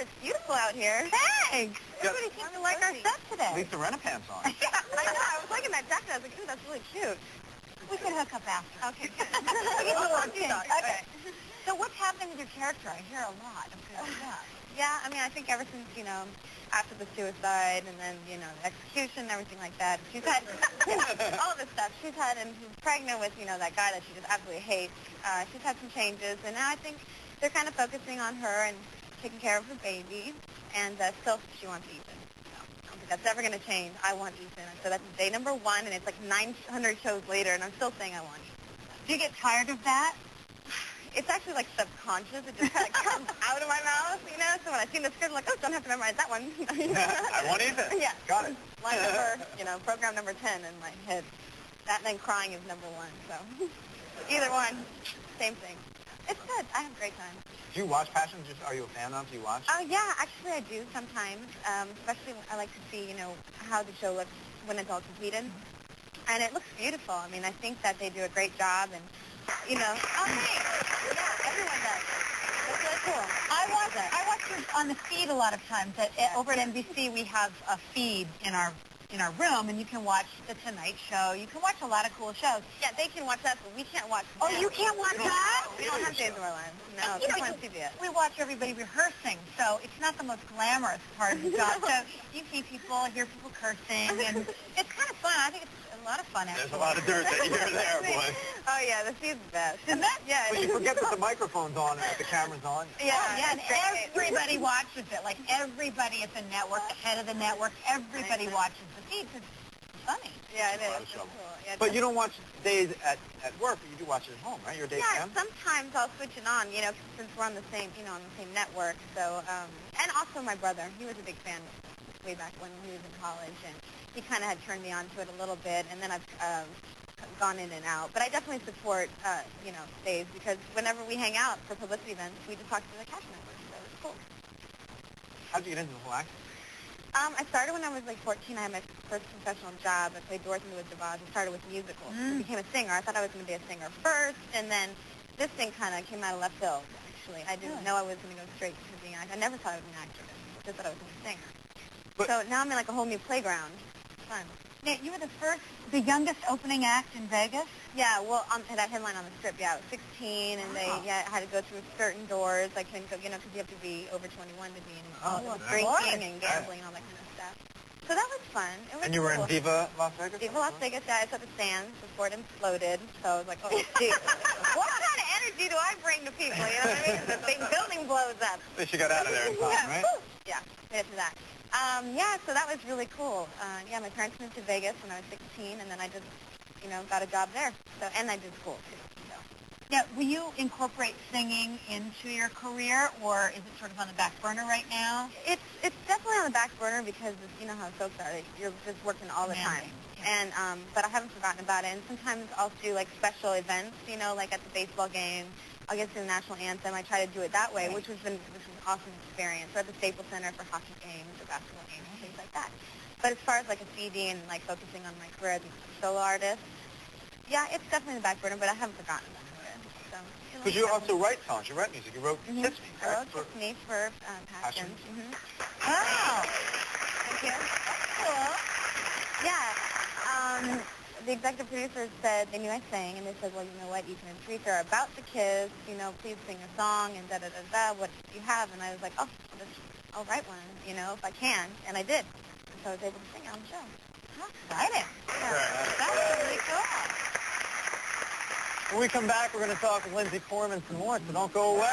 it's beautiful out here. Thanks. Everybody seems to like our set today. Lisa Renapants on. Yeah, I know. I was liking that jacket. I was like, ooh, that's really cute. We can hook up after. Okay, good. Okay. So what's happening with your character? I hear a lot of good stuff. Yeah, I mean, I think ever since, after the suicide and then, the execution and everything like that, she's had all of this stuff. She's had, and she's pregnant with, that guy that she just absolutely hates. She's had some changes, and now I think they're kind of focusing on her and taking care of her baby, and still she wants Ethan. So I don't think that's ever going to change. I want Ethan. So that's day number 1, and it's like 900 shows later, and I'm still saying I want Ethan. Do you get tired of that? It's actually like subconscious. It just kind of comes out of my mouth, So when I see the script, I'm like, oh, don't have to memorize that one. I want Ethan. Yeah. Got it. Line number, program number 10 in my head. That and then crying is number 1. So either one, same thing. It's good. I have a great time. Do you watch Passion? Are you a fan of? Do you watch? Oh, yeah. Actually, I do sometimes. Especially I like to see, how the show looks when it's all completed. And it looks beautiful. I mean, I think that they do a great job. And, oh, thanks. Yeah, everyone does. That's really cool. I watch you on the feed a lot of times. Over at NBC, we have a feed in our room, and you can watch The Tonight Show. You can watch a lot of cool shows. Yeah, they can watch that, but we can't watch Oh, them. you can't watch that? We don't have Days of Our Lives. No, we don't want to see it. We watch everybody rehearsing, so it's not the most glamorous part of the job. So you see people, hear people cursing, and it's kind of fun. I think it's a lot of fun, actually. There's a lot of dirt that you hear there, boy. Oh, yeah, the feed's the best. Isn't it? Yeah. But you forget that the microphone's on and that the camera's on. Yeah, and everybody watches it. Like, everybody at the network, the head of the network, everybody watches the feed because it's funny. Yeah, it It's a lot is. of trouble. Cool. Yeah, But you don't watch Days at work, but you do watch it at home, right? You're a Days fan? sometimes I'll switch it on, since we're on the same, on the same network. So, and also my brother, he was a big fan way back when he was in college, and he kind of had turned me on to it a little bit, and then I've gone in and out. But I definitely support, Days, because whenever we hang out for publicity events, we just talk to the cast members, so it's cool. How did you get into the whole acting? I started when I was like 14. I had my first professional job. I played Dorothy in The Wizard of Oz. I started with musicals. I became a singer. I thought I was going to be a singer first, and then this thing kind of came out of left field, actually. I didn't know I was going to go straight to being an actor. I never thought I was an actress. I just thought I was going to be a singer. But so now I'm in like a whole new playground. It's fun. Now, you were the youngest opening act in Vegas? Yeah, well, that headline on the strip, I was 16, and they had to go through certain doors. I couldn't go, because you have to be over 21 to be in drinking and gambling and all that kind of stuff. So that was fun. It was and you were cool. in Viva Las Vegas? Viva Las Vegas, yeah. I was at the stands before it imploded, so I was like, oh, geez. What kind of energy do I bring to people, you know what I mean? The big building blows up. At least you got out of there in time, right? Yeah, made it to that. So that was really cool. My parents moved to Vegas when I was 16, and then I just, got a job there. So, and I did school, too. So. Now, will you incorporate singing into your career, or is it sort of on the back burner right now? It's definitely on the back burner because you know how soaps are. You're just working all the time. And but I haven't forgotten about it. And sometimes I'll do like special events, like at the baseball game. I'll get to the national anthem. I try to do it that way, which was an awesome experience. Or at the Staples Center for hockey games or basketball games and things like that. But as far as like a CD and like focusing on my career as a solo artist, yeah, it's definitely the back burner, but I haven't forgotten about it. So. Because you also write songs. You write music. You wrote Kiss Me, I right? wrote Kiss Me for Passion. Wow. Thank you. That's cool. Yeah. The executive producers said they knew I sang, and they said, well, you know what, Ethan and Teresa are about to kiss, please sing a song, and da-da-da-da, what do you have? And I was like, oh, I'll write one, if I can, and I did. And so I was able to sing it on the show. How exciting. Yeah. That's really cool. When we come back, we're going to talk with Lindsay Foreman some more, so don't go away.